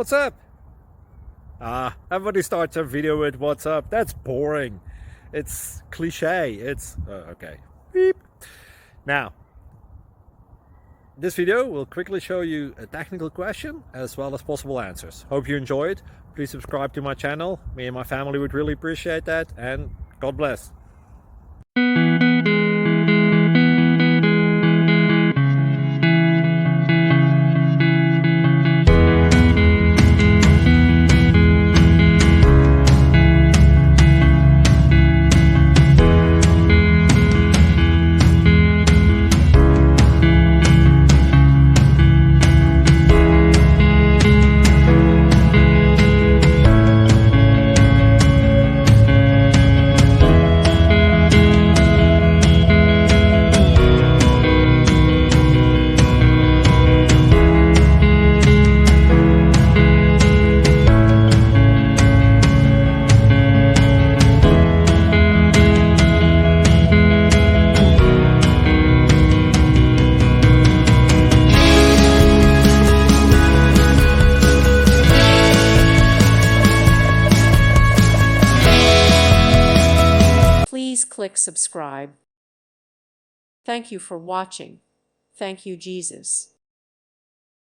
What's up? Everybody starts a video with what's up. That's boring. It's cliche. It's okay. Beep. Now, this video will quickly show you a technical question as well as possible answers. Hope you enjoy it. Please subscribe to my channel. Me and my family would really appreciate that, and God bless. Please click subscribe. Thank you for watching. Thank you, Jesus.